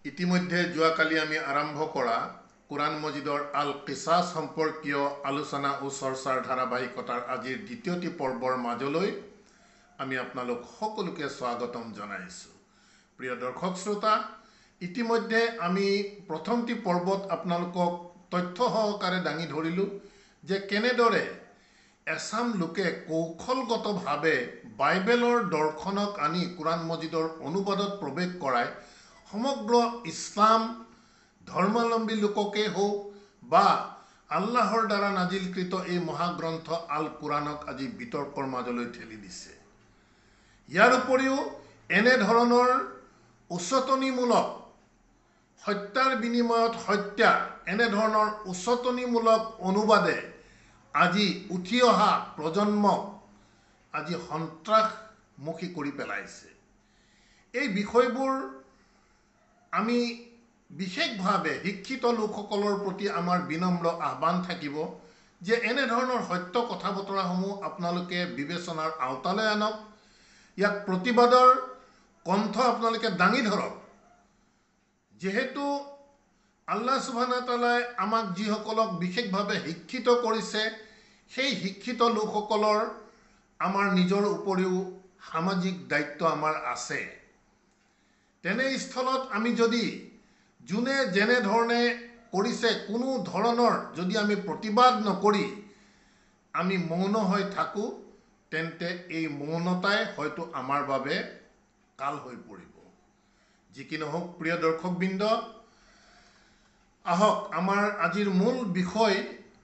ইতিমধ্যে যোৱাকালি আমি আৰম্ভ কৰা কোৰআন মজিদৰ আল কিসাছ সম্পৰ্কীয় আলোচনা ও চৰ্চাৰ ধাৰাবাহিকতাৰ আজিৰ দ্বিতীয়টি পৰ্বৰ মাজলৈ আমি আপোনালোক সকলোকে স্বাগতম জনাইছোঁ। প্ৰিয় দৰ্শক শ্ৰোতা, ইতিমধ্যে আমি প্ৰথমটি পৰ্বত আপোনালোকক তথ্য সহকাৰে দাঙি ধৰিলোঁ যে কেনেদৰে এছাম লোকে কৌশলগতভাৱে বাইবেলৰ দৰ্শনক আনি কোৰআন মজিদৰ অনুবাদত প্ৰৱেশ কৰাই সমগ্ৰ ইছলাম ধৰ্মাৱলম্বী লোককে হোক বা আল্লাহৰ দ্বাৰা নাজিলকৃত এই মহাগ্ৰন্থ আল কোৰআনক আজি বিতৰ্কৰ মাজলৈ ঠেলি দিছে। ইয়াৰ উপৰিও এনেধৰণৰ উচতনিমূলক সত্যাৰ বিনিময়ত হত্যা এনেধৰণৰ উচতনিমূলক অনুবাদে আজি উঠি অহা প্ৰজন্মক আজি সন্ত্ৰাসমুখী কৰি পেলাইছে। এই বিষয়বোৰ আমি বিশেষভাৱে শিক্ষিত লোকসকলৰ প্ৰতি আমাৰ বিনম্ৰ আহ্বান থাকিব যে এনেধৰণৰ সত্য কথা বতৰাসমূহ আপোনালোকে বিবেচনাৰ আওতালৈ আনক, ইয়াক প্ৰতিবাদৰ কণ্ঠ আপোনালোকে দাঙি ধৰক। যেহেতু আল্লাহ সুবহানাহু ওয়া তাআলাই আমাক যিসকলক বিশেষভাৱে শিক্ষিত কৰিছে, সেই শিক্ষিত লোকসকলৰ আমাৰ নিজৰ উপৰিও সামাজিক দায়িত্ব আমাৰ আছে। তেনে স্থলত আমি যদি যোনে যেনেধৰণে কৰিছে কোনো ধৰণৰ যদি আমি প্ৰতিবাদ নকৰি আমি মৌন হৈ থাকোঁ, তেন্তে এই মৌনতাই হয়তো আমাৰ বাবে কাল হৈ পৰিব। যি কি নহওক প্ৰিয় দৰ্শকবৃন্দ, আহক আমাৰ আজিৰ মূল বিষয়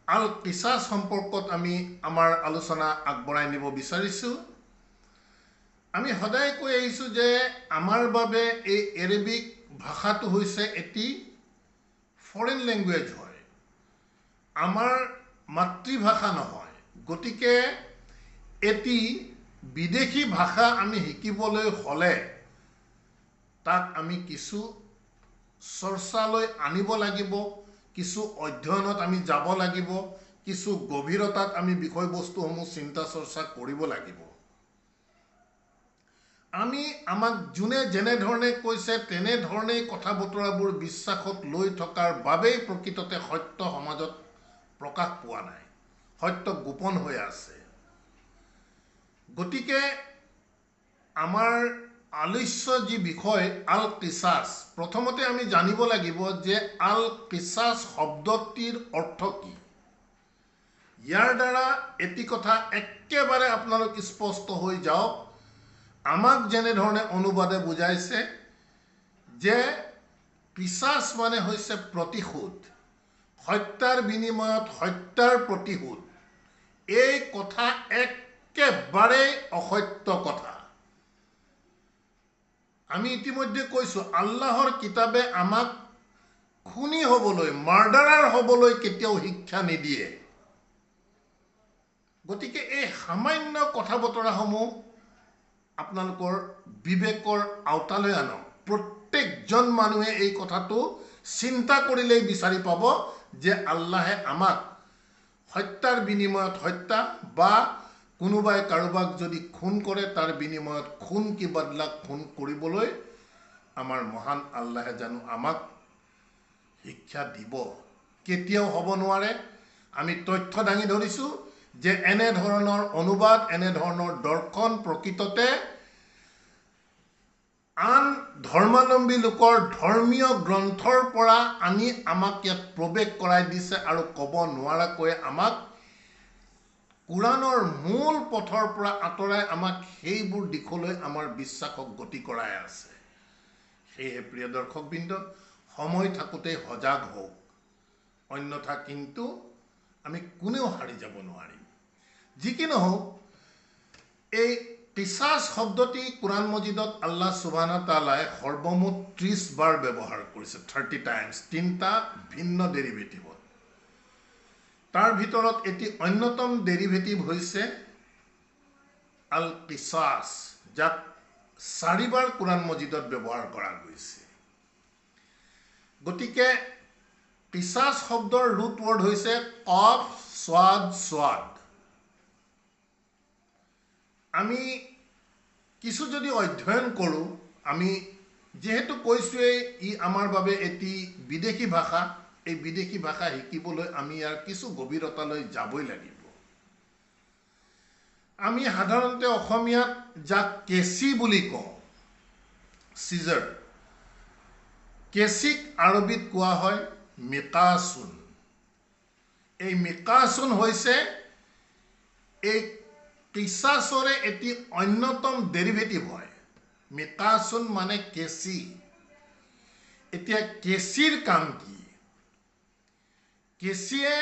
আল কিসাছ সম্পৰ্কত আমি আমাৰ আলোচনা আগবঢ়াই নিব বিচাৰিছোঁ। আমি সদায় কৈ আহিছোঁ যে আমাৰ বাবে এই এৰেবিক ভাষাটো হৈছে এটি ফৰেন লেংগুৱেজ হয়, আমাৰ মাতৃভাষা নহয়। গতিকে এটি বিদেশী ভাষা আমি শিকিবলৈ হ'লে তাক আমি কিছু চৰ্চালৈ আনিব লাগিব, কিছু অধ্যয়নত আমি যাব লাগিব, কিছু গভীৰতাত আমি বিষয়বস্তুসমূহ চিন্তা চৰ্চা কৰিব লাগিব। আমি আমাক যোনে যেনেধৰণে কৈছে তেনেধৰণেই কথা বতৰাবোৰ বিশ্বাসত লৈ থকাৰ বাবেই প্ৰকৃততে সত্য সমাজত প্ৰকাশ পোৱা নাই, সত্য গোপন হৈ আছে। গতিকে আমাৰ আলোচ্য যি বিষয় আল কিসাছ, প্ৰথমতে আমি জানিব লাগিব যে আল কিসাছ শব্দটিৰ অৰ্থ কি। ইয়াৰ দ্বাৰা এটি কথা একেবাৰে আপোনালোক স্পষ্ট হৈ যাওক। আমাক যেনেধৰণে অনুবাদে বুজাইছে যে কিসাছ মানে হৈছে প্ৰতিশোধ, হত্যাৰ বিনিময়ত হত্যাৰ প্ৰতিশোধ। এই কথা একেবাৰে অসত্য কথা। আমি ইতিমধ্যে কৈছোঁ আল্লাহৰ কিতাবে আমাক খুনি হ'বলৈ, মাৰ্ডাৰাৰ হ'বলৈ কেতিয়াও শিক্ষা নিদিয়ে। গতিকে এই সামান্য কথা বতৰাসমূহ আপোনালোকৰ বিবেকৰ আওতালৈ আনক। প্ৰত্যেকজন মানুহে এই কথাটো চিন্তা কৰিলেই বিচাৰি পাব যে আল্লাহে আমাক হত্যাৰ বিনিময়ত হত্যা বা কোনোবাই কাৰোবাক যদি খুন কৰে তাৰ বিনিময়ত খুন কি বদলা খুন কৰিবলৈ আমাৰ মহান আল্লাহে জানো আমাক শিক্ষা দিব? কেতিয়াও হ'ব নোৱাৰে। আমি তথ্য দাঙি ধৰিছোঁ যে এনেধৰণৰ অনুবাদ, এনেধৰণৰ দৰ্শন প্ৰকৃততে আন ধৰ্মাৱলম্বী লোকৰ ধৰ্মীয় গ্ৰন্থৰ পৰা আনি আমাক ইয়াত প্ৰৱেশ কৰাই দিছে আৰু ক'ব নোৱাৰাকৈ আমাক কোৰআনৰ মূল পথৰ পৰা আঁতৰাই আমাক সেইবোৰ দিশলৈ আমাৰ বিশ্বাসক গতি কৰাই আছে। সেয়েহে প্ৰিয় দৰ্শকবৃন্দ, সময় থাকোঁতেই সজাগ হওক, অন্যথা কিন্তু আমি কোনেও হাৰি যাব নোৱাৰিম। যি কি নহওক, এই কিসাছ শব্দটি কোৰআন মজিদত আল্লাহ সুবহানাহু ওয়া তাআলাই সৰ্বমুঠ 30 বাৰ ব্যৱহাৰ কৰিছে, 30 টাইমছ, 3টা ভিন্ন ডেৰিভেটিভত। তাৰ ভিতৰত এটি অন্যতম ডেৰিভেটিভ হৈছে আল কিসাছ, যাক 4 বাৰ কোৰআন মজিদত ব্যৱহাৰ কৰা গৈছে। গতিকে কিসাছ শব্দৰ ৰুট ৱৰ্ড হৈছে কফ সোৱাদ সোৱাদ। আমি কিছু যদি অধ্যয়ন কৰোঁ, আমি যেহেতু কৈছোৱেই ই আমাৰ বাবে এটি বিদেশী ভাষা, এই বিদেশী ভাষা শিকিবলৈ আমি ইয়াৰ কিছু গভীৰতালৈ যাবই লাগিব। আমি সাধাৰণতে অসমীয়াত যাক কেঁচি বুলি কওঁ, চিজাৰ, কেঁচিক আৰবীত কোৱা হয় মিকাচুন। এই মিকাচুন হৈছে এই কিছাছৰে এটি অন্যতম ডেৰিভেটিভ হয়। মিকাচুন মানে কেঁচি। এতিয়া কেঁচিৰ কাম কি? কেঁচিয়ে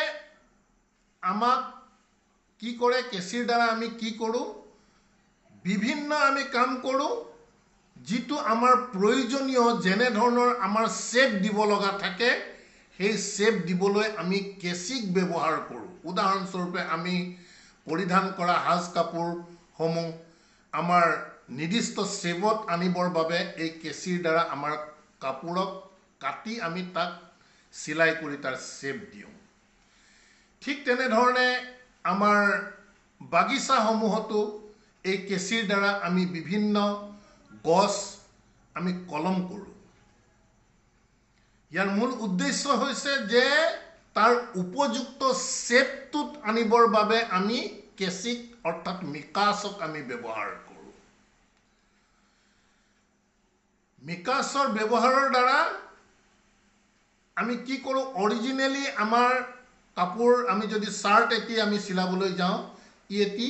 আমাক কি কৰে? কেঁচিৰ দ্বাৰা আমি কি কৰোঁ? বিভিন্ন আমি কাম কৰোঁ, যিটো আমাৰ প্ৰয়োজনীয়, যেনে ধৰণৰ আমাৰ শ্বেপ দিব লগা থাকে, সেই শ্বেপ দিবলৈ আমি কেঁচিক ব্যৱহাৰ কৰোঁ। উদাহৰণস্বৰূপে আমি পৰিধান কৰা সাজ কাপোৰসমূহ আমাৰ নিৰ্দিষ্ট শ্বেপত আনিবৰ বাবে এই কেঁচিৰ দ্বাৰা আমাৰ কাপোৰক কাটি আমি তাক চিলাই কৰি তাৰ শ্বেপ দিওঁ। ঠিক তেনেধৰণে আমাৰ বাগিচাসমূহতো এই কেঁচিৰ দ্বাৰা আমি বিভিন্ন গছ আমি কলম কৰোঁ। ইয়াৰ মূল উদ্দেশ্য হৈছে যে তাৰ উপযুক্ত শ্বেপটোত আনিবৰ বাবে আমি কেঁচিক অৰ্থাৎ মিকাচক আমি ব্যৱহাৰ কৰোঁ। মিকাচৰ ব্যৱহাৰৰ দ্বাৰা আমি কি কৰোঁ? অৰিজিনেলি আমাৰ কাপোৰ, আমি যদি চাৰ্ট এটি আমি চিলাবলৈ যাওঁ, ই এটি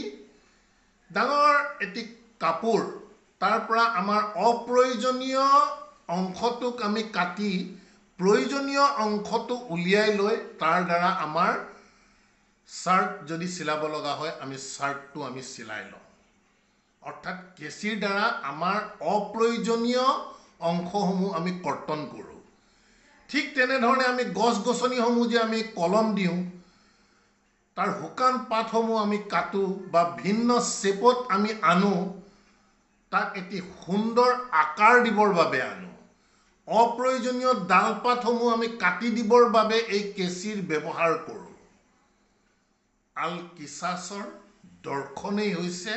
ডাঙৰ এটি কাপোৰ, তাৰ পৰা আমাৰ অপ্ৰয়োজনীয় অংশটোক আমি কাটি প্ৰয়োজনীয় অংশটো উলিয়াই লৈ তাৰ দ্বাৰা আমাৰ চাৰ্ট যদি চিলাব লগা হয়, আমি চাৰ্টটো আমি চিলাই লওঁ। অৰ্থাৎ কেঁচিৰ দ্বাৰা আমাৰ অপ্ৰয়োজনীয় অংশসমূহ আমি কৰ্তন কৰোঁ। ঠিক তেনেধৰণে আমি গছ গছনিসমূহ যে আমি কলম দিওঁ, তাৰ শুকান পাতসমূহ আমি কাটো বা ভিন্ন শ্বেপত আমি আনো, তাক এটি সুন্দৰ আকাৰ দিবৰ বাবে আনো। অপ্ৰয়োজনীয় ডালপাতসমূহ আমি কাটি দিবৰ বাবে এই কেঁচিৰ ব্যৱহাৰ কৰোঁ। আল কিছাছৰ দৰ্শনেই হৈছে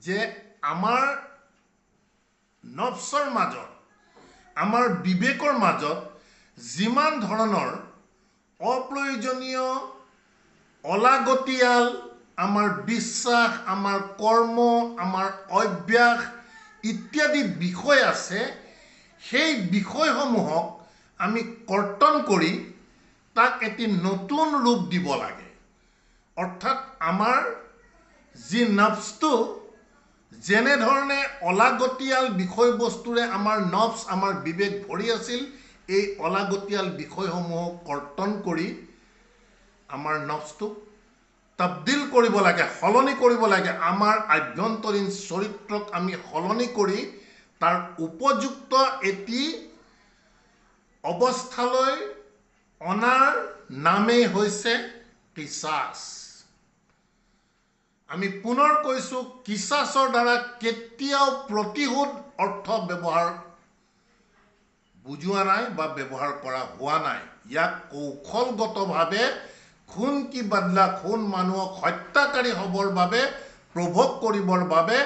যে আমাৰ নফছৰ মাজত, আমাৰ বিবেকৰ মাজত যিমান ধৰণৰ অপ্ৰয়োজনীয় অলাগতিয়াল আমাৰ বিশ্বাস, আমাৰ কৰ্ম, আমাৰ অভ্যাস ইত্যাদি বিষয় আছে, সেই বিষয়সমূহক আমি কৰ্তন কৰি তাক এটি নতুন ৰূপ দিব লাগে। অৰ্থাৎ আমাৰ যি নফছটো যেনেধৰণে অলাগতিয়াল বিষয়বস্তুৰে আমাৰ নফছ, আমাৰ বিবেক ভৰি আছিল, এই অলাগতিয়াল বিষয়সমূহক কৰ্তন কৰি আমাৰ নফছটোক তবদিল কৰিব লাগে, সলনি কৰিব লাগে। আমাৰ আভ্যন্তৰীণ চৰিত্ৰক আমি সলনি কৰি তাৰ উপযুক্ত এটি অৱস্থালৈ অনাৰ নামেই হৈছে কিছাছ। আমি পুনৰ কৈছোঁ, কিছাছৰ দ্বাৰা কেতিয়াও প্ৰতিশোধ অৰ্থ ব্যৱহাৰ বুজোৱা নাই বা ব্যৱহাৰ কৰা হোৱা নাই। ইয়াক কৌশলগতভাৱে খুন কি বদলা, খুন মানুহক হত্যাকাৰী হ'বৰ বাবে, প্ৰভোগ কৰিবৰ বাবে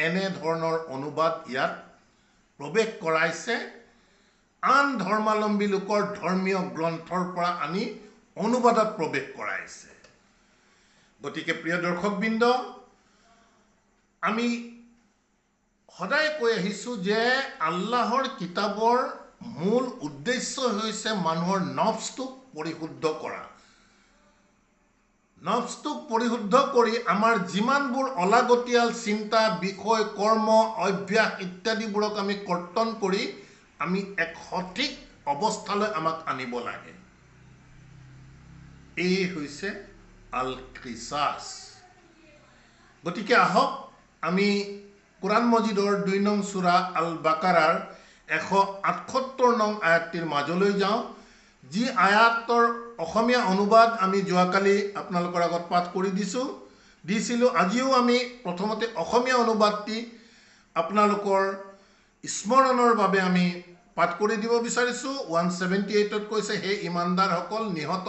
এনেধৰণৰ অনুবাদ ইয়াত প্ৰৱেশ কৰাইছে। আন ধৰ্মাৱলম্বী লোকৰ ধৰ্মীয় গ্ৰন্থৰ পৰা আনি অনুবাদত প্ৰৱেশ কৰাইছে। গতিকে প্ৰিয় দৰ্শকবৃন্দ, আমি সদায় কৈ আহিছোঁ যে আল্লাহৰ কিতাপৰ মূল উদ্দেশ্য হৈছে মানুহৰ নফছটোক পৰিশুদ্ধ কৰা। নফছটোক পৰিশুদ্ধ কৰি আমাৰ যিমানবোৰ অলাগতিয়াল চিন্তা, বিষয়, কৰ্ম, অভ্যাস ইত্যাদিবোৰক আমি কৰ্তন কৰি আমি এক সঠিক অৱস্থালৈ আমাক আনিব লাগে। এই হৈছে আল কিছাছ। গতিকে আহক আমি কোৰাণ মজিদৰ 2 নং সূৰা আল বাকাৰাৰ 178 নং আয়াতটিৰ মাজলৈ যাওঁ, যি আয়াতৰ অসমীয়া অনুবাদ আমি যোৱাকালি আপোনালোকৰ আগত পাঠ কৰি দিছিলোঁ। আজিও আমি প্ৰথমতে অসমীয়া অনুবাদটি আপোনালোকৰ স্মৰণৰ বাবে আমি পাঠ কৰি দিব বিচাৰিছোঁ। 178ত কৈছে, হে ইমানদাৰসকল, নিহত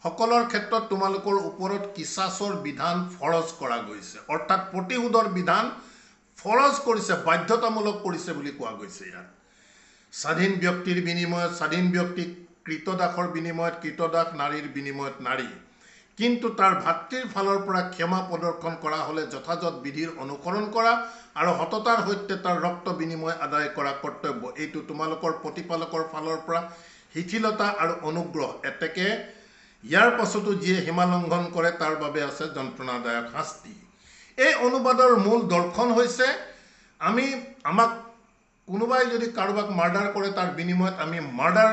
সকলৰ ক্ষেত্ৰত তোমালোকৰ ওপৰত কিছাছৰ বিধান ফৰজ কৰা গৈছে। অৰ্থাৎ প্ৰতিশোধৰ বিধান ফৰজ কৰিছে, বাধ্যতামূলক কৰিছে বুলি কোৱা গৈছে। ইয়াত স্বাধীন ব্যক্তিৰ বিনিময়ত স্বাধীন ব্যক্তি, কৃতদাসৰ বিনিময়ত কৃতদাস, নাৰীৰ বিনিময়ত নাৰী। কিন্তু তাৰ ভাতৃৰ ফালৰ পৰা ক্ষমা প্ৰদৰ্শন কৰা হ'লে যথাযথ বিধিৰ অনুসৰণ কৰা আৰু সততাৰ সৈতে তাৰ ৰক্ত বিনিময় আদায় কৰা কৰ্তব্য। এইটো তোমালোকৰ প্ৰতিপালকৰ ফালৰ পৰা শিথিলতা আৰু অনুগ্ৰহ। এতেকে ইয়াৰ পাছতো যিয়ে সীমা লংঘন কৰে তাৰ বাবে আছে যন্ত্ৰণাদায়ক শাস্তি। এই অনুবাদৰ মূল দৰ্শন হৈছে আমাক কোনোবাই যদি কাৰোবাক মাৰ্ডাৰ কৰে তাৰ বিনিময়ত আমি মাৰ্ডাৰ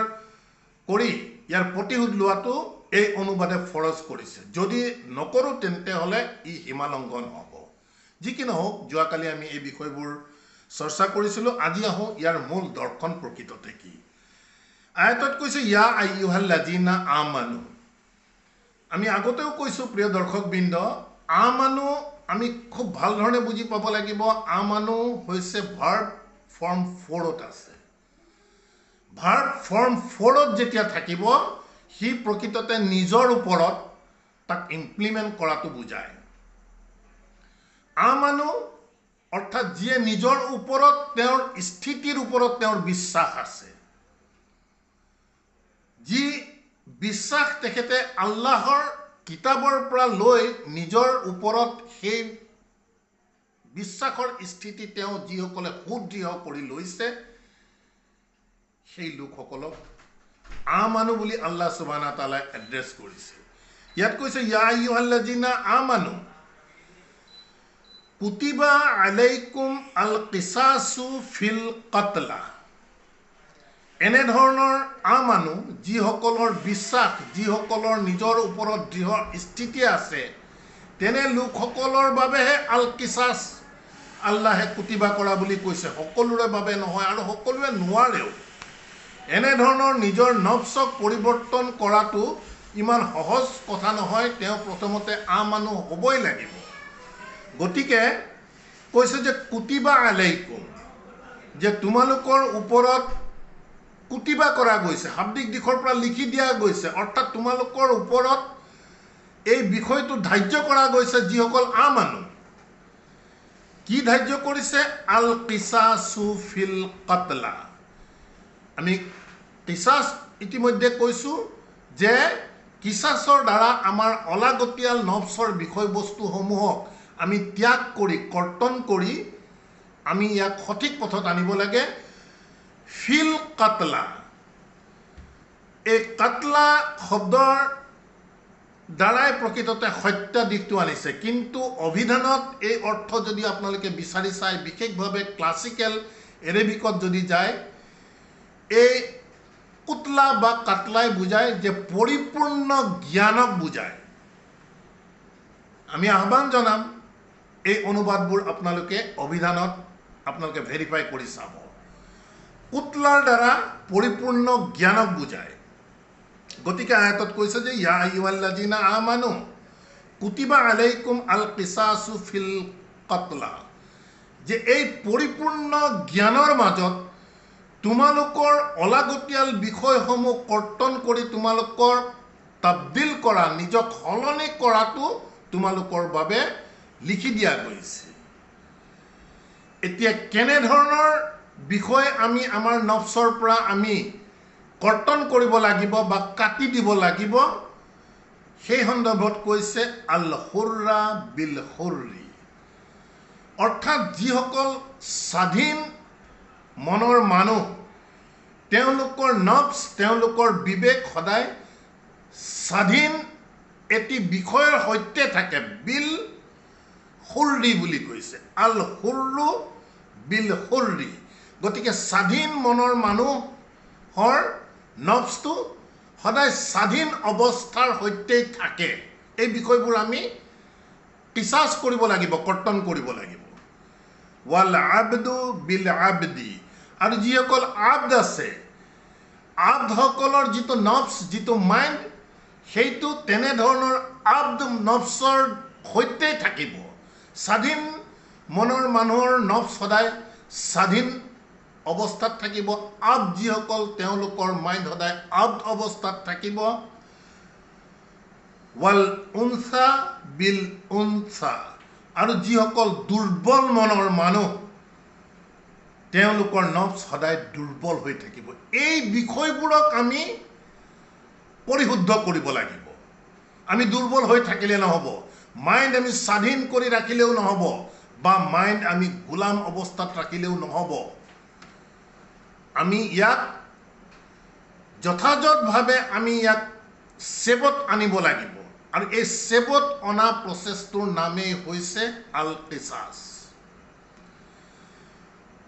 কৰি ইয়াৰ প্ৰতিশোধ লোৱাটো এই অনুবাদে ফৰজ কৰিছে। যদি নকৰোঁ তেন্তে হ'লে ই সীমা লংঘন হ'ব। যি কি নহওক, যোৱাকালি আমি এই বিষয়বোৰ চৰ্চা কৰিছিলোঁ। আজি আহোঁ ইয়াৰ মূল দৰ্শন প্ৰকৃততে কি। আয়াতত কৈছে ইয়া আইয়ুহাল্লাযীনা আমানু। আমি আগতেও কৈছোঁ প্ৰিয় দৰ্শকবৃন্দ, আমানু আমি খুব ভাল ধৰণে বুজি পাব লাগিব। আমানু হৈছে ভাৰ্ব ফৰ্ম 4ত আছে। ভাৰ্ব ফৰ্ম 4ত যেতিয়া থাকিব সি প্ৰকৃততে নিজৰ ওপৰত তাক ইমপ্লিমেণ্ট কৰাটো বুজায়। আমানু অৰ্থাৎ যিয়ে নিজৰ ওপৰত, তেওঁৰ স্থিতিৰ ওপৰত তেওঁৰ বিশ্বাস আছে। যি বিশ্বাস তেখেতে আল্লাহৰ কিতাপৰ পৰা লৈ নিজৰ ওপৰত সেই বিশ্বাসৰ স্থিতি তেওঁ যিসকলে সুদৃঢ় কৰি লৈছে, সেই লোকসকলক আমানু বুলি আল্লাহ সুবহানাহু ওয়া তাআলাই এড্ৰেছ কৰিছে। ইয়াত কৈছে ইয়া আইয়ুহাল্লাযীনা আমানু কুতিবা আলাইকুম আল কিসাসু ফিল কাতলা। এনেধৰণৰ আমানু যিসকলৰ বিশ্বাস, যিসকলৰ নিজৰ ওপৰত দৃঢ় স্থিতি আছে, তেনে লোকসকলৰ বাবেহে আল কিসাস আল্লাহে কুতিবা কৰা বুলি কৈছে। সকলোৰে বাবে নহয় আৰু সকলোৱে নোৱাৰেও। এনেধৰণৰ নিজৰ নফচক পৰিৱৰ্তন কৰাটো ইমান সহজ কথা নহয়। তেওঁ প্ৰথমতে আমানু হ'বই লাগিব। গতিকে কৈছে যে কুতিবা আলাইকুম, যে তোমালোকৰ ওপৰত কুতিবা কৰা গৈছে, শাব্দিক দিশৰ পৰা লিখি দিয়া গৈছে। অৰ্থাৎ তোমালোকৰ ওপৰত এই বিষয়টো ধাৰ্য কৰা গৈছে। যিসকল আমানু, কি ধাৰ্য কৰিছে? আল কিসাসু ফিল কাতলা। আমি কিসাস ইতিমধ্যে কৈছোঁ যে কিসাসৰ দ্বাৰা আমাৰ অলাগতিয়াল নফচৰ বিষয়বস্তুসমূহক আমি ত্যাগ কৰি, কৰ্তন কৰি আমি ইয়াক সঠিক পথত আনিব লাগে। ফিল কাতলা, এই কাতলা শব্দৰ দ্বাৰাই প্ৰকৃততে হত্যা দিশটো আনিছে। কিন্তু অভিধানত এই অৰ্থ যদি আপোনালোকে বিচাৰি চায়, বিশেষভাৱে ক্লাছিকেল এৰেবিকত যদি যায়, এই কুতলা বা কাতলাই বুজায় যে পৰিপূৰ্ণ জ্ঞানক বুজায়। আমি আহ্বান জনাম এই অনুবাদবোৰ আপোনালোকে অভিধানত আপোনালোকে ভেৰিফাই কৰি চাব। কুতলাৰ দ্বাৰা পৰিপূৰ্ণ জ্ঞানক বুজায়। গতিকে আয়াতত কৈছে যে ইয়া আইয়ুহাল্লাযীনা আমানু কুতিবা আলাইকুম আল কিসাসু ফিল কাতলা, যে এই পৰিপূৰ্ণ জ্ঞানৰ মাজত তোমালোকৰ অলাগতিয়াল বিষয়সমূহ কৰ্তন কৰি তোমালোকৰ তাবদিল কৰা, নিজক সলনি কৰাটো তোমালোকৰ বাবে লিখি দিয়া গৈছে। এতিয়া কেনেধৰণৰ বিষয় আমি আমাৰ নফচৰ পৰা আমি কৰ্তন কৰিব লাগিব বা কাটি দিব লাগিব, সেই সন্দৰ্ভত কৈছে আল হুৰ্ৰা বিল হুৰ্ৰি। অৰ্থাৎ যিসকল স্বাধীন মনৰ মানুহ, তেওঁলোকৰ নফচ, তেওঁলোকৰ বিবেক সদায় স্বাধীন এটি বিষয়ৰ সৈতে থাকে। বিল হুৰ্ৰি বুলি কৈছে, আল হুৰ্ৰু বিল হুৰ্ৰি। গতিকে স্বাধীন মনৰ মানুহৰ নফচটো সদায় স্বাধীন অৱস্থাৰ সৈতেই থাকে। এই বিষয়বোৰ আমি কিসাস কৰিব লাগিব, কৰ্তন কৰিব লাগিব। ৱাল আবদু বিল আবদি, আৰু যিসকল আবদ আছে, আবদসকলৰ যিটো নফচ, যিটো মাইণ্ড, সেইটো তেনেধৰণৰ আবদ নফচৰ সৈতেই থাকিব। স্বাধীন মনৰ মানুহৰ নফচ সদায় স্বাধীন অৱস্থাত থাকিব। আবদ যিসকল, তেওঁলোকৰ মাইণ্ড সদায় আবদ অৱস্থাত থাকিব। ৱাল উনসা বিল উনসা, আৰু যিসকল দুৰ্বল মনৰ মানুহ তেওঁলোকৰ নফচ সদায় দুৰ্বল হৈ থাকিব। এই বিষয়বোৰক আমি পৰিশুদ্ধ কৰিব লাগিব। আমি দুৰ্বল হৈ থাকিলে নহ'ব, মাইণ্ড আমি স্বাধীন কৰি ৰাখিলেও নহ'ব, বা মাইণ্ড আমি গোলাম অৱস্থাত ৰাখিলেও নহ'ব। আমি ইয়াক যথাযথভাৱে আমি ইয়াক চেবত আনিব লাগিব। আৰু এই চেবত অনা প্ৰচেছটোৰ নামেই হৈছে আল কিছাছ।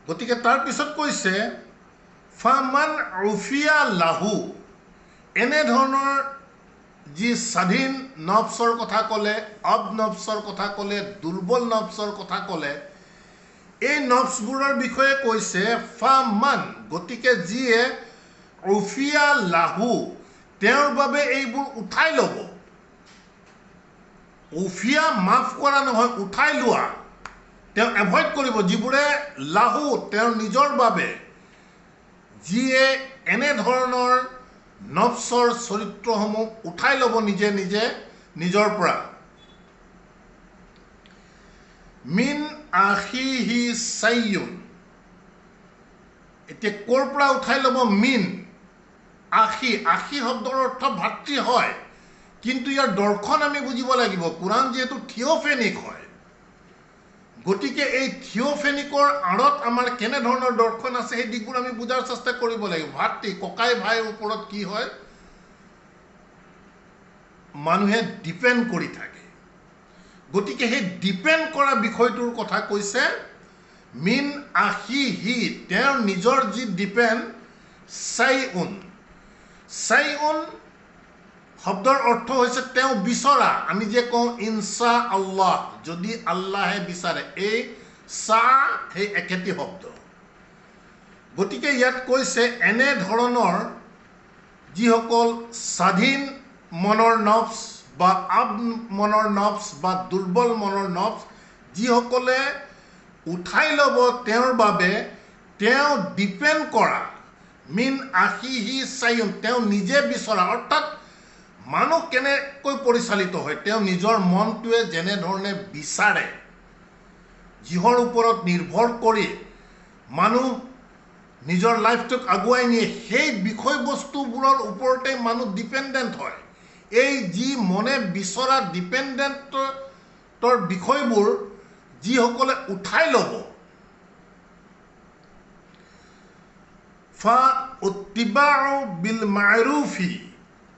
গতিকে তাৰপিছত কৈছে ফামান উফিয়া লাহু, এনেধৰণৰ যি স্বাধীন নফচৰ কথা ক'লে, অব নফচৰ কথা ক'লে, দুৰ্বল নফচৰ কথা ক'লে, এই নফচবোৰৰ বিষয়ে কৈছে ফামান, গতিকে যিয়ে উফিয়া লাহু, তেওঁৰ বাবে এইবোৰ উঠাই ল'ব। উফিয়া মাফ কৰা নহয়, উঠাই লোৱা। তেওঁ এভইড কৰিব, যিবোৰে লাহু তেওঁৰ নিজৰ বাবে, যিয়ে এনেধৰণৰ নফচৰ চৰিত্ৰসমূহ উঠাই ল'ব নিজে নিজে নিজৰ পৰা। মিন আখিহি চাইয়ুন, এতিয়া ক'ৰ পৰা উঠাই ল'ব? মিন আখি, আখি শব্দৰ অৰ্থ ভাতৃ হয়, কিন্তু ইয়াৰ দৰ্শন আমি বুজিব লাগিব। কোৰাণ যিহেতু থিঅ'ফেনিক হয়, গতিকে এই থিঅ'ফেনিকৰ আঁৰত আমাৰ কেনেধৰণৰ দৰ্শন আছে সেই দিশবোৰ আমি বুজাৰ চেষ্টা কৰিব লাগিব। ভাতৃ, ককাই ভাইৰ ওপৰত কি হয়, মানুহে ডিপেণ্ড কৰি থাকে। গতিকে সেই ডিপেণ্ড কৰা বিষয়টোৰ কথা কৈছে মিন আখিহি, তেওঁৰ নিজৰ যি ডিপেণ্ড, চাইউন। চাইউন শব্দৰ অৰ্থ হৈছে তেওঁ বিচৰা। আমি যে কওঁ ইনচা আল্লাহ, যদি আল্লাহে বিচাৰে, এই চা সেই একেটি শব্দ। গতিকে ইয়াত কৈছে এনেধৰণৰ যিসকল স্বাধীন মনৰ নফচ বা আব মনৰ নফচ বা দুৰ্বল মনৰ নফচ, যিসকলে উঠাই ল'ব তেওঁৰ বাবে, তেওঁ ডিপেণ্ড কৰা, মিন আখিহি চাইয়ুন, তেওঁ নিজে বিচৰা। অৰ্থাৎ মানুহ কেনেকৈ পৰিচালিত হয়, তেওঁ নিজৰ মনটোৱে যেনেধৰণে বিচাৰে, যিহৰ ওপৰত নিৰ্ভৰ কৰি মানুহ নিজৰ লাইফটোক আগুৱাই নিয়ে, সেই বিষয়বস্তুবোৰৰ ওপৰতে মানুহ ডিপেণ্ডেণ্ট হয়। এই যি মনে বিচৰা ডিপেণ্ডেণ্টৰ বিষয়বোৰ যিসকলে উঠাই ল'ব, ফা উত্তিবাউ বিল মাৰুফি,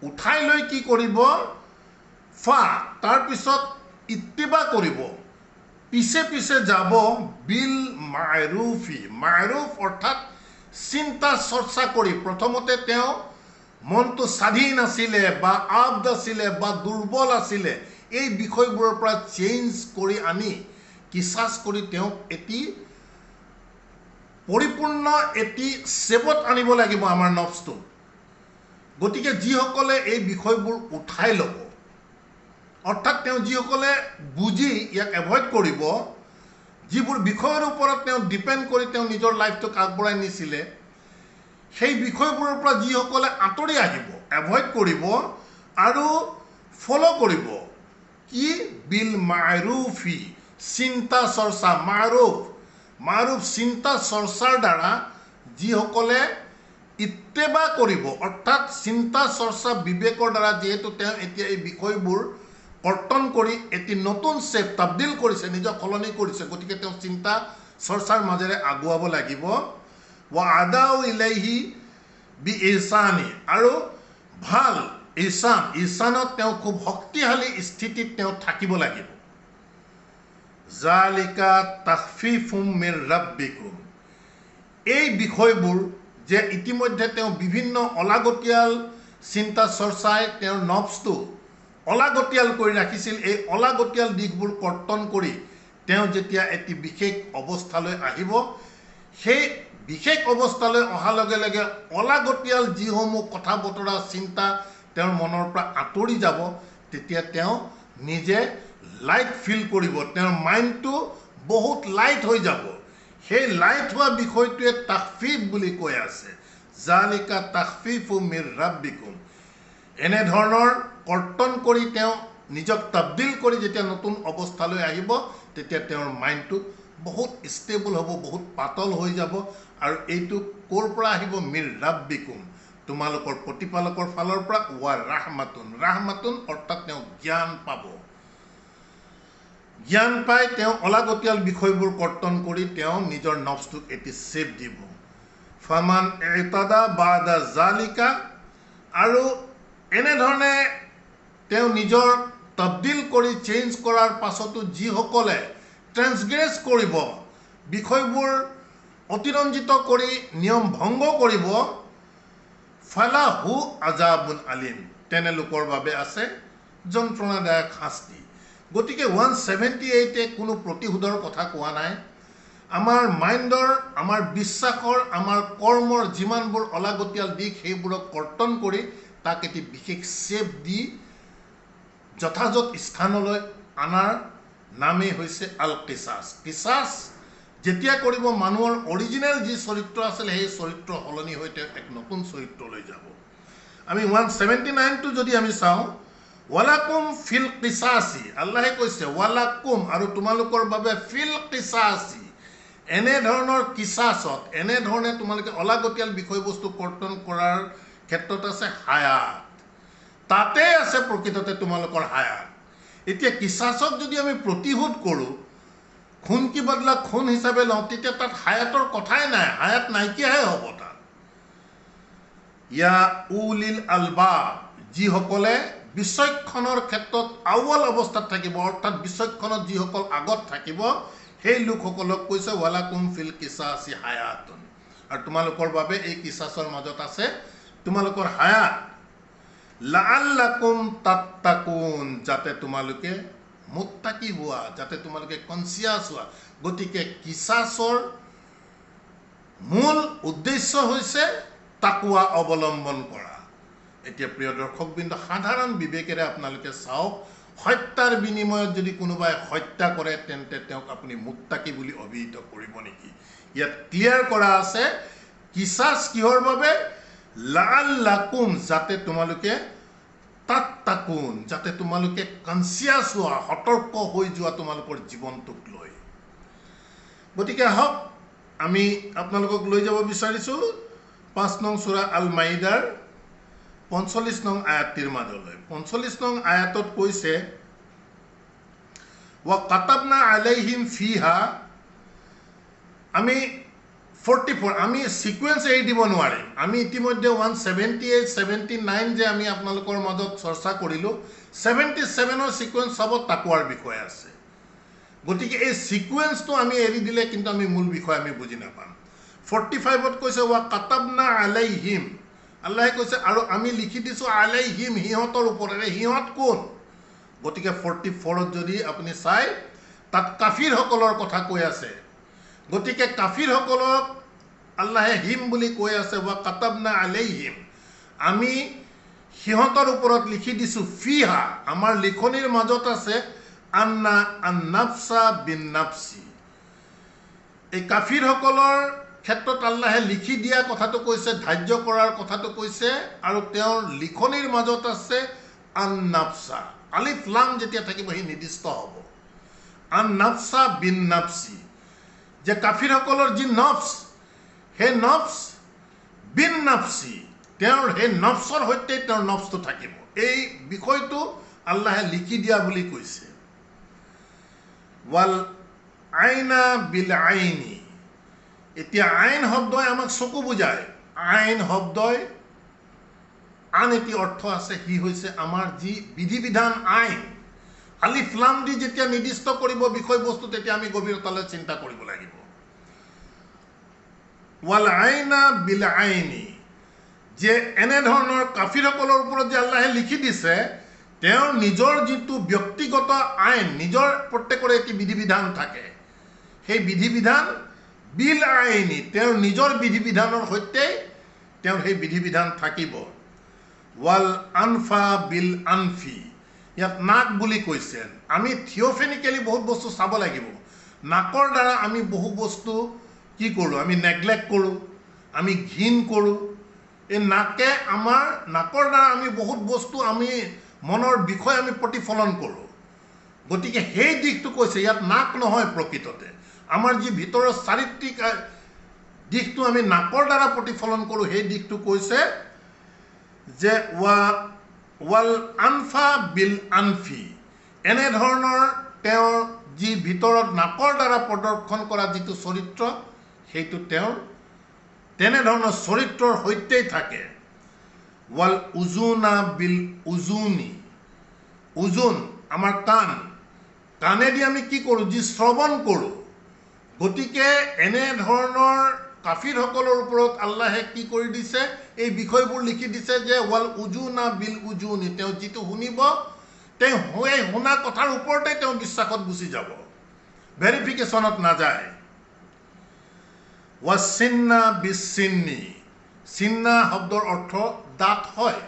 উঠাই লৈ কি কৰিব? ফা, তাৰপিছত ইত্তিবা কৰিব, পিছে পিছে যাব, বিল মাৰুফি। মাৰুফ অৰ্থাৎ চিন্তা চৰ্চা কৰি। প্ৰথমতে তেওঁ মনটো স্বাধীন আছিলে বা আবদ আছিলে বা দুৰ্বল আছিলে, এই বিষয়বোৰৰ পৰা চেঞ্জ কৰি আনি কিছাছ কৰি তেওঁক এটি পৰিপূৰ্ণ এটি চেবত আনিব লাগিব আমাৰ নফচটো। গতিকে যিসকলে এই বিষয়বোৰ উঠাই ল'ব, অৰ্থাৎ তেওঁ যিসকলে বুজি ইয়াক এভইড কৰিব, যিবোৰ বিষয়ৰ ওপৰত তেওঁ ডিপেণ্ড কৰি তেওঁ নিজৰ লাইফটোক আগবঢ়াই নিছিলে, সেই বিষয়বোৰৰ পৰা যিসকলে আঁতৰি আহিব, এভইড কৰিব আৰু ফ'ল' কৰিব, কি? বিল মাৰুফি, চিন্তা চৰ্চা। মাৰুফ চিন্তা চৰ্চাৰ দ্বাৰা যিসকলে ইত্তেবা কৰিব, অৰ্থাৎ চিন্তা চৰ্চা বিবেকৰ দ্বাৰা, যিহেতু তেওঁ এতিয়া এই বিষয়বোৰ কৰ্তন কৰি এটি নতুন চেপ তাবদিল কৰিছে, নিজক সলনি কৰিছে, গতিকে তেওঁ চিন্তা চৰ্চাৰ মাজেৰে আগুৱাব লাগিব। ৱা আদাউ ইলাইহি বি ইহছানি, আৰু ভাল ইহছানত তেওঁ খুব শক্তিশালী স্থিতিত তেওঁ থাকিব লাগিব। জালিকা তাখফিফুম মিৰ ৰাব্বিকুম, এই বিষয়বোৰ যে ইতিমধ্যে তেওঁ বিভিন্ন অলাগতিয়াল চিন্তা চৰ্চাই তেওঁৰ নফচটো অলাগতিয়াল কৰি ৰাখিছিল, এই অলাগতিয়াল দিশবোৰ কৰ্তন কৰি তেওঁ যেতিয়া এটি বিশেষ অৱস্থালৈ আহিব, সেই বিশেষ অৱস্থালৈ অহাৰ লগে লগে অলাগতিয়াল যিসমূহ কথা বতৰা চিন্তা তেওঁৰ মনৰ পৰা আঁতৰি যাব, তেতিয়া তেওঁ নিজে লাইট ফিল কৰিব, তেওঁৰ মাইণ্ডটো বহুত লাইট হৈ যাব। সেই লাইট হোৱা বিষয়টোৱে তাখফিফ বুলি কৈ আছে। জালিকা তাখফিফু মিৰ ৰাব্বিকুম, এনেধৰণৰ কৰ্তন কৰি তেওঁ নিজক তবদিল কৰি যেতিয়া নতুন অৱস্থালৈ আহিব তেতিয়া তেওঁৰ মাইণ্ডটো বহুত ষ্টেবল হ'ব, বহুত পাতল হৈ যাব। আৰু এইটো ক'ৰ পৰা আহিব? মিৰ ৰাব্বিকুম, তোমালোকৰ প্ৰতিপালকৰ ফালৰ পৰা। ৱা ৰাহমাতুন, ৰাহমাতুন অৰ্থাৎ তেওঁ জ্ঞান পাব। জ্ঞান পাই তেওঁ অলাগতিয়াল বিষয়বোৰ কৰ্তন কৰি তেওঁ নিজৰ নফছটোক এটি চেপ দিব। ফামান ইতাদা বাদা জালিকা, আৰু এনেধৰণে তেওঁ নিজৰ তবদিল কৰি চেঞ্জ কৰাৰ পাছতো যিসকলে ট্ৰেন্সগ্ৰেছ কৰিব, বিষয়বোৰ অতিৰঞ্জিত কৰি নিয়ম ভংগ কৰিব, ফালাহু আজাবুন আলিম, তেনে লোকৰ বাবে আছে যন্ত্ৰণাদায়ক শাস্তি। গতিকে 178 কোনো প্ৰতিশোধৰ কথা কোৱা নাই। আমাৰ মাইণ্ডৰ, আমাৰ বিশ্বাসৰ, আমাৰ কৰ্মৰ যিমানবোৰ অলাগতিয়াল দিশ সেইবোৰক কৰ্তন কৰি তাক এটি বিশেষ চেপ দি যথাযথ স্থানলৈ অনাৰ নামেই হৈছে আল কিছাছ। কিছাছ যেতিয়া কৰিব মানুহৰ অৰিজিনেল যি চৰিত্ৰ আছিলে সেই চৰিত্ৰ সলনি হৈ তেওঁ এক নতুন চৰিত্ৰলৈ যাব। আমি 179টো যদি আমি চাওঁ, ৱালাকুম ফিল কিছাছি, আল্লাহে কৈছে ৱালাকুম, আৰু তোমালোকৰ বাবে ফিল কিছাছি, এনেধৰণৰ কিছাছত, এনেধৰণে তোমালোকে অলাগতিয়াল বিষয়বস্তু কৰ্তন কৰাৰ ক্ষেত্ৰত আছে হায়াত, তাতে আছে প্ৰকৃততে তোমালোকৰ হায়াত। এতিয়া কিছাছক যদি আমি প্ৰতিশোধ কৰোঁ, খুন কি বদলা খুন হিচাপে লওঁ, তেতিয়া তাত হায়াতৰ কথাই নাই, হায়াত নাইকিয়াহে হ'ব তাত। ইয়া উলিল আলবাব, যিসকলে বিচক্ষণৰ ক্ষেত্ৰত আউৱাল অৱস্থাত থাকিব, অৰ্থাৎ বিচক্ষণত যিসকল আগত থাকিব, সেই লোকসকলক কৈছে ৱালাকুম ফিল কিছাছি হায়াতুন, আৰু তোমালোকৰ বাবে এই কিছাছৰ মাজত আছে তোমালোকৰ হায়াত। লাআল্লাকুম তাত্তাকুন, যাতে তোমালোকে মুত্তাকি হোৱা, যাতে তোমালোকে কনচিয়াছ হোৱা। গতিকে কিছাছৰ মূল উদ্দেশ্য হৈছে তাকৱা অৱলম্বন কৰা। এতিয়া প্ৰিয় দৰ্শকবৃন্দ, সাধাৰণ বিবেকেৰে আপোনালোকে চাওক, হত্যাৰ বিনিময়ত যদি কোনোবাই হত্যা কৰে তেন্তে তেওঁক আপুনি মুত্তাকি বুলি অভিহিত কৰিব নেকি? ইয়াত ক্লিয়াৰ কৰা আছে কিছাছ কিহৰ বাবে? লাআল্লাকুম, যাতে তোমালোকে তাত্তাকুন, যাতে তোমালোকে কনচিয়াছ হোৱা, সতৰ্ক হৈ যোৱা তোমালোকৰ জীৱনটোক লৈ। গতিকে আহক আমি আপোনালোকক লৈ যাব বিচাৰিছোঁ 5 নং সূৰা আল মাইদাৰ 45 নং আয়াতটিৰ মাজলৈ। 45 নং আয়াতত কৈছে ওয়া কাতাবনা আলাইহিম ফিহা, আমি 44, আমি সিকুৱেন্স এৰি দিব নোৱাৰিম। আমি ইতিমধ্যে 178, 79 যে আমি আপোনালোকৰ মাজত চৰ্চা কৰিলোঁ, 77ৰ সিকুৱেন্স চাব, তাকৱাৰ বিষয়ে আছে। গতিকে এই সিকুৱেন্সটো আমি এৰি দিলে কিন্তু আমি মূল বিষয় আমি বুজি নাপাম। 45ত কৈছে ওয়া কাতাবনা আলাইহিম, আল্লাহে কৈছে আৰু আমি লিখি দিছোঁ আলাইহিম, সিহঁতৰ ওপৰেৰে। সিহঁত কোন? গতিকে 44ত যদি আপুনি চাই, তাত কাফিৰসকলৰ কথা কৈ আছে। গতিকে কাফিৰসকলক আল্লাহে হিম বুলি কৈ আছে, ওয়া কাতাবনা আলাইহিম, আমি সিহঁতৰ ওপৰত লিখি দিছোঁ, ফিহা, আমাৰ লিখনিৰ মাজত আছে, আন্না আন্নাফছা বিন নাফছি। এই কাফিৰসকলৰ ক্ষেত্ৰত আল্লাহে লিখি দিয়া কথাটো কৈছে, ধাৰ্য কৰাৰ কথাটো কৈছে, আৰু তেওঁৰ লিখনিৰ মাজত আছে আন্নাফছা। আলিফ লাম যেতিয়া থাকিব সি নিৰ্দিষ্ট হ'ব। আন্নাফছা বিন নাফছি, যে কাফিৰসকলৰ যি নফছ, সেই নফছ বিন নাফছি, তেওঁৰ সেই নফছৰ সৈতে তেওঁৰ নফছটো থাকিব। এই বিষয়টো আল্লাহে লিখি দিয়া বুলি কৈছে। ৱাল আইনা বিল আইনি, এতিয়া আইন শব্দই আমাক চকু বুজায়। আইন শব্দই আন এটি অৰ্থ আছে, সি হৈছে আমাৰ যি বিধি বিধান আইন। আলিফ লাম দি যেতিয়া নিৰ্দিষ্ট কৰিব বিষয়বস্তু, তেতিয়া আমি গভীৰতালৈ চিন্তা কৰিব লাগিব। ৱাল আইনা বিল আইনি, যে এনেধৰণৰ কাফিৰসকলৰ ওপৰত যে আল্লাহে লিখি দিছে, তেওঁৰ নিজৰ যিটো ব্যক্তিগত আইন, নিজৰ প্ৰত্যেকৰে এটি বিধি বিধান থাকে, সেই বিধি বিধান বিল আইনি, তেওঁৰ নিজৰ বিধি বিধানৰ সৈতে তেওঁৰ সেই বিধি বিধান থাকিব। ৱাল আনফা বিল আনফি, ইয়াত নাক বুলি কৈছে। আমি থিঅ'ফেনিকেলি বহুত বস্তু চাব লাগিব। নাকৰ দ্বাৰা আমি বহু বস্তু কি কৰোঁ? আমি নেগলেক্ট কৰোঁ, আমি ঘিণ কৰোঁ। এই নাকে আমাৰ, নাকৰ দ্বাৰা আমি বহুত বস্তু আমি মনৰ বিষয় আমি প্ৰতিফলন কৰোঁ গতিকে সেই দিশটো কৈছে ইয়াত নাক নহয় প্ৰকৃততে আমাৰ যি ভিতৰৰ চাৰিত্ৰিক দিশটো আমি নাকৰ দ্বাৰা প্ৰতিফলন কৰোঁ সেই দিশটো কৈছে যে ৱাল আনফা বিল আনফি এনেধৰণৰ তেওঁৰ যি ভিতৰত নাকৰ দ্বাৰা প্ৰদৰ্শন কৰা যিটো চৰিত্ৰ সেইটো তেওঁৰ তেনেধৰণৰ চৰিত্ৰৰ সৈতেই থাকে ৱাল উজুনা বিল উজুনি উজুন আমাৰ কাণেদি আমি কি কৰোঁ যি শ্ৰৱণ কৰোঁ গতিকে এনেধৰণৰ কাফিৰসকলৰ ওপৰত আল্লাহে কি কৰি দিছে এই বিষয়বোৰ লিখি দিছে যে ৱাল উজুনা বিল উজুনি তেওঁ যিটো শুনিব তেওঁ এই শুনা কথাৰ ওপৰতে তেওঁ বিশ্বাসত গুচি যাব ভেৰিফিকেশ্যনত নাযায় ৱাচিন্না বিচিন্নি চিন্না শব্দৰ অৰ্থ দাঁত হয়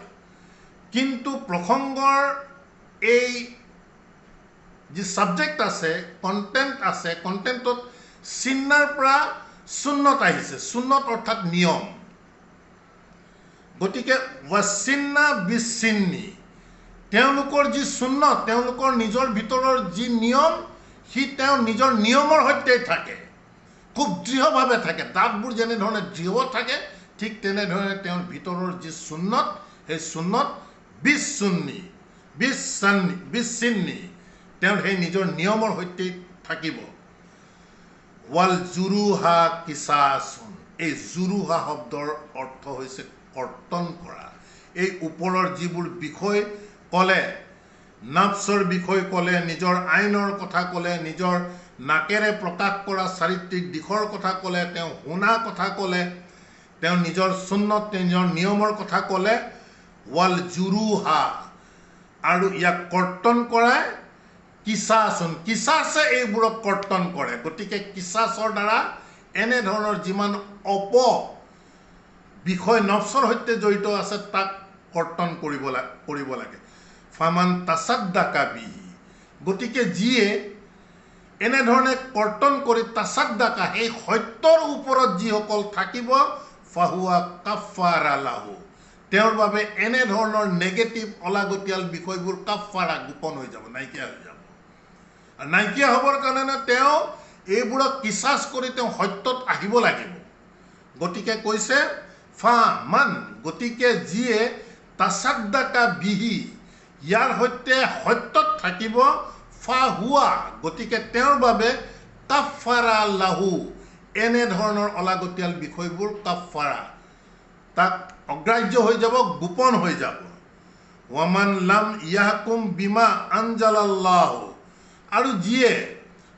কিন্তু প্ৰসংগৰ এই যি ছাবজেক্ট আছে কণ্টেণ্ট আছে কণ্টেণ্টত চিন্নাৰ পৰা সুন্নত আহিছে সুন্নত অৰ্থাৎ নিয়ম গতিকে ৱাচিন্না বিচিন্নি তেওঁলোকৰ যি সুন্নত তেওঁলোকৰ নিজৰ ভিতৰৰ যি নিয়ম সি তেওঁ নিজৰ নিয়মৰ সৈতে থাকে খুব দৃঢ়ভাৱে থাকে দাঁতবোৰ যেনেধৰণে দৃঢ় থাকে ঠিক তেনেধৰণে তেওঁৰ ভিতৰৰ যি সুন্নত সেই সুন্নত বিচিন্নি তেওঁৰ সেই নিজৰ নিয়মৰ সৈতে থাকিব ৱাল জুৰুহা কিছাচুন এই জুৰুহা শব্দৰ অৰ্থ হৈছে কৰ্তন কৰা এই ওপৰৰ যিবোৰ বিষয় ক'লে নাফছৰ বিষয় ক'লে নিজৰ আইনৰ কথা ক'লে নিজৰ নাকেৰে প্ৰকাশ কৰা চাৰিত্ৰিক দিশৰ কথা ক'লে তেওঁ শুনা কথা ক'লে তেওঁ নিজৰ সুন্নত নিজৰ নিয়মৰ কথা ক'লে ৱাল জুৰুহা আৰু ইয়াক কৰ্তন কৰাই কিছাছে এইবোৰক কৰ্তন কৰে গতিকে কিছাছৰ দ্বাৰা এনেধৰণৰ যিমান বিষয় নফছৰ সৈতে জড়িত আছে তাক কৰ্তন কৰিব লাগে ফামান তাছাদ্দাকা বিহি গতিকে যিয়ে এনেধৰণে কৰ্তন কৰি তাছাদ্দাকা সেই সত্যৰ ওপৰত যিসকল থাকিব ফাহুৱা কাফাৰা লাহু তেওঁৰ বাবে এনেধৰণৰ নেগেটিভ অলাগতিয়াল বিষয়বোৰ কাফাৰা গোপন হৈ যাব নাইকিয়া হৈ যাব আৰু নাইকিয়া হ'বৰ কাৰণে তেওঁ এইবোৰক কিছাছ কৰি তেওঁ সত্যত আহিব লাগিব গতিকে কৈছে গতিকে যিয়ে তাছাদ্দাকা বিহি ইয়াৰ সৈতে সত্যত থাকিব ফাহুৱা গতিকে তেওঁৰ বাবে কাফাৰা লাহু এনেধৰণৰ অলাগতিয়াল বিষয়বোৰ কাফাৰা তাক অগ্ৰাহ্য হৈ যাব গোপন হৈ যাব ওয়ামান লাম ইয়াহকুম বিমা আনজালাল্লাহু আৰু যিয়ে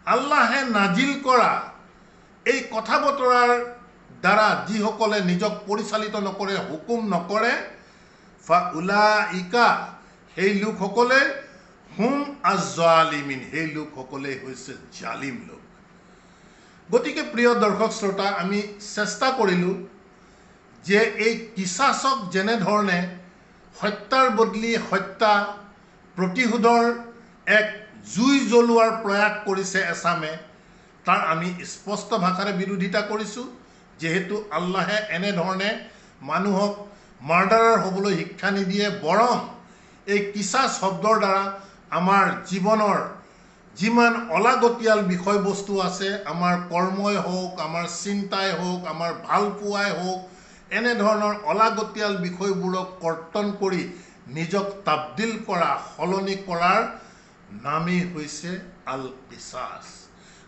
আল্লাহে নাজিল কৰা এই কথা বতৰাৰ দ্বাৰা যিসকলে নিজক পৰিচালিত নকৰে হুকুম নকৰে ফাউলাইকা সেই লোকসকলে হুম আজ-জালিমিন সেই লোকসকলেই হৈছে জালিম লোক গতিকে প্ৰিয় দৰ্শক শ্ৰোতা আমি চেষ্টা কৰিলোঁ যে এই কিছাছক যেনেধৰণে হত্যাৰ বদলি হত্যা প্ৰতিশোধৰ এক জুই জ্বলোৱাৰ প্ৰয়াস কৰিছে এছামে তাৰ আমি স্পষ্ট ভাষাৰে বিৰোধিতা কৰিছোঁ যেহেতু আল্লাহে এনেধৰণে মানুহক মাৰ্ডাৰাৰ হ'বলৈ শিক্ষা নিদিয়ে বৰং এই কিছাছ শব্দৰ দ্বাৰা আমাৰ জীৱনৰ যিমান অলাগতিয়াল বিষয়বস্তু আছে আমাৰ কৰ্মই হওক আমাৰ চিন্তাই হওক আমাৰ ভালপোৱাই হওক এনেধৰণৰ অলাগতিয়াল বিষয়বোৰক কৰ্তন কৰি নিজক তাবদিল কৰা সলনি কৰাৰ নামেই হৈছে আল কিছাছ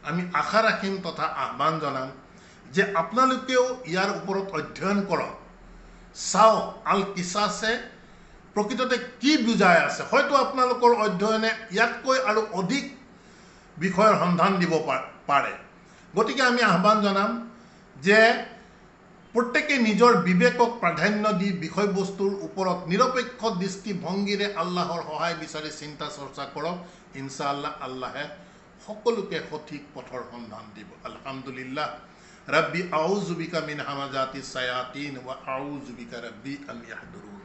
আমি আশা ৰাখিম তথা আহ্বান জনাম যে আপোনালোকেও ইয়াৰ ওপৰত অধ্যয়ন কৰক চাওক আল কিছাছে প্ৰকৃততে কি বুজাই আছে হয়তো আপোনালোকৰ অধ্যয়নে ইয়াতকৈ আৰু অধিক বিষয়ৰ সন্ধান দিব পাৰে গতিকে আমি আহ্বান জনাম যে প্ৰত্যেকে নিজৰ বিবেকক প্ৰাধান্য দি বিষয়বস্তুৰ ওপৰত নিৰপেক্ষ দৃষ্টিভংগীৰে আল্লাহৰ সহায় বিচাৰি চিন্তা চৰ্চা কৰক ইনশাআল্লাহ আল্লাহে সকলোকে সঠিক পথৰ সন্ধান দিব আলহামদুলিল্লাহ ৰব্বি আউযু বিকা মিন হামাজাতিছ শায়াতিন ওয়া আউযু বিকা ৰব্বি আন ইয়াহদুৰুন